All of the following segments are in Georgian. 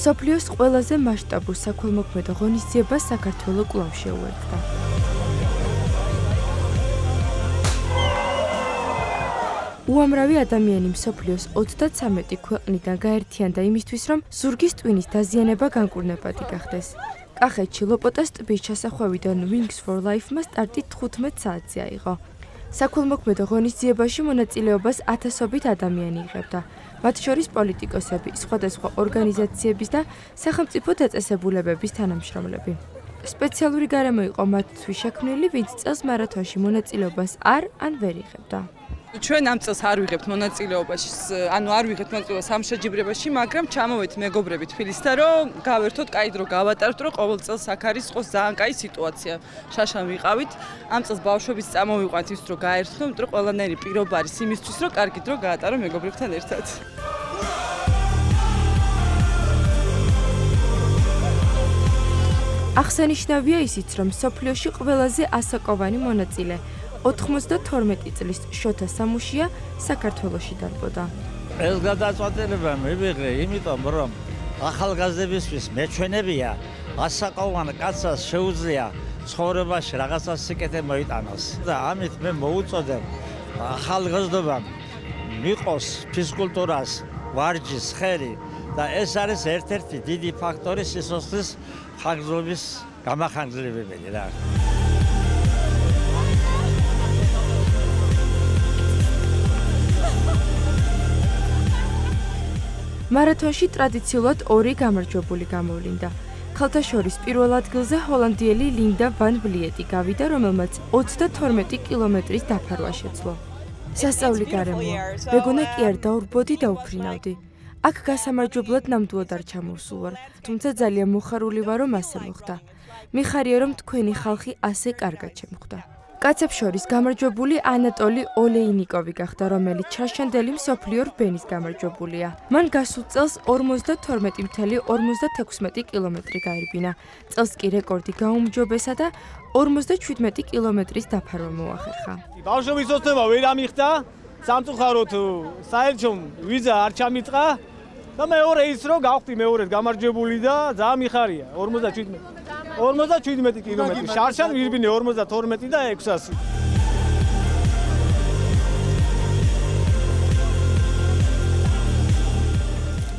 მსოფლიოს ყველაზე მასშტაბურ საქველმოქმედო ღონისძიებას საქართველო კვლავ შეუერთდა. უამრავი ადამიანი მსოფლიოს 33 ქვეყნიდან გაერთიანდა იმისთვის, რომ ზურგის ტვინის დაზიანება განკურნებადი გახდეს. კახეთში ლოპოტას ტბის ჩასახვევიდან Wings for Life-მა სტარტი 15 საათზე აიღო. საქველმოქმედო ღონისძიებაში მონაწილეობას ათასობით ადამიანი იღებდა, მათ შორის პოლიტიკოსები, სხვადასხვა ორგანიზაციების და სახელმწიფო დაწესებულებების თანამშრომლები. სპეციალური გარემო იყო მათთვის შექმნილი, ვინც წელს მარათონში მონაწილეობას არ ვერ იღებდა. ჩვენ ამ წელს არ ვიღებთ მონაწილეობაში, არ ვიღებთ მონაწილეობას ამ შეჯიბრებაში, მაგრამ ჩამოვეთ მეგობრები თბილისიდან, რომ გავერთოთ, კაი დრო გავატაროთ, რომ ყოველ წელს აქ არის იყოს ძალიან კაი სიტუაცია. შაშან ვიყავით, ამ წელს ბავშვების წამოვიყვანთ ის რომ გაერთო, იმიტომ რომ ყველანაირი პირობა არის იმისთვის, რომ კარგი დრო გაატარო მეგობრებთან ერთად. აღსანიშნავია ისიც, რომ მსოფლიოში ყველაზე ასაკოვანი მონაწილე 92 წლის შოთა სამუშია საქართველოში დარბოდა. ეს გადაწყვეტილება მივიღე, იმიტომ რომ ახალგაზრდებისთვის მეჩვენებია ასაკოვან კაცს შეუძლია ცხოვრებაში რაღაცა სიკეთე მოიტანოს. და ამით მე მოუწოდებ ახალგაზრდობამ მიყოს ფიზკულტურას, ვარჯიშს, ხერი და ეს არის ერთ-ერთი დიდი ფაქტორი სიცოცხლის ხანგრძლივობის გამახანგრძლივებელი რა. მარათონში ტრადიციულად ორი გამარჯვებული გამოვლინდა. ქალთა შორის პირველ ადგილზე ჰოლანდიელი ლინდა ვან ვლიეტი გავიდა, რომელმაც 32 კილომეტრის დაფარვა შეძლო. სასწაული გარემოა, მეგონა კი არ დაურბოდი და უფრინავდი. აქ გასამარჯვებლად ნამდვილად არ ჩამოვსულ ვარ, თუმცა ძალიან მოხარული ვარ, რომ ასე მოხდა. მიხარია, რომ თქვენი ხალხი ასე კარგად შემხვდა. კაცებს შორის გამარჯვებული ანატოლი ოლეინიკოვი გახდა, რომელიც ჩრაშენდელი მსოფლიო რბენის გამარჯვებულია. მან გასულ წელს 52,56 კილომეტრი გაირბინა. წელს კი რეკორდი გაუმჯობესა და 57 კილომეტრის დაფარვა მოახერხა. ბავშვობის ოცნება ვერ ამიხდა, სამწუხაროდ საერთოდ ვიზა არ ჩამიწყა და მეორე ის რომ გავხდი მეორედ გამარჯვებული და ძალიან მიხარია 57 კილომეტრი. შარშან ვირბინე 52 და 600.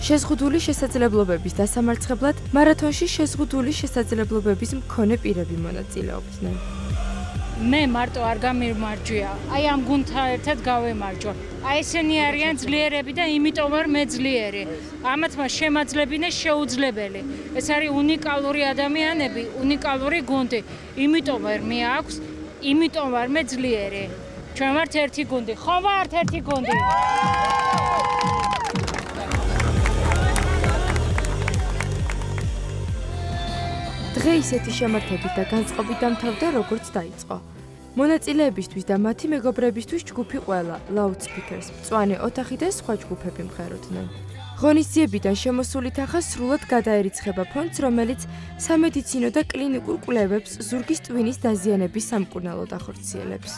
შეზღუდული შესაძლებლობების დასამარცხებლად მარათონში შეზღუდული შესაძლებლობების მქონე პირები მონაწილეობდნენ. მე მარტო არ გამიმარჯვია, აი ამ გუნდთან ერთად გავემარჯვა. აი ესენი არიან ძლიერები და იმიტომ ვარ მე ძლიერი. ამათმა შემაძლებინეს შეუძლებელი. ეს არის უნიკალური ადამიანები, უნიკალური გუნდი. იმიტომ ვარ მე აქვს, იმიტომ ვარ მე ძლიერი. ჩვენ ვართ ერთი გუნდი. ხო ვართ ერთი გუნდი. დღე ისეთი შემართებით და განწყობით დამთავრდა, როგორც დაიწყო. მონაწილეებისთვის და მათი მეგობრებისთვის ჯგუფი ყველა, ლაუდსპიკერს, მწვანე ოთახი და სხვა ჯგუფები მღეროდნენ. ღონისძიებიდან შემოსული თანხა სრულად გადაერიცხება ფონდს, რომელიც სამედიცინო და კლინიკურ კვლევებს ზურგის ტვინის დაზიანების სამკურნალოდ ახორციელებს.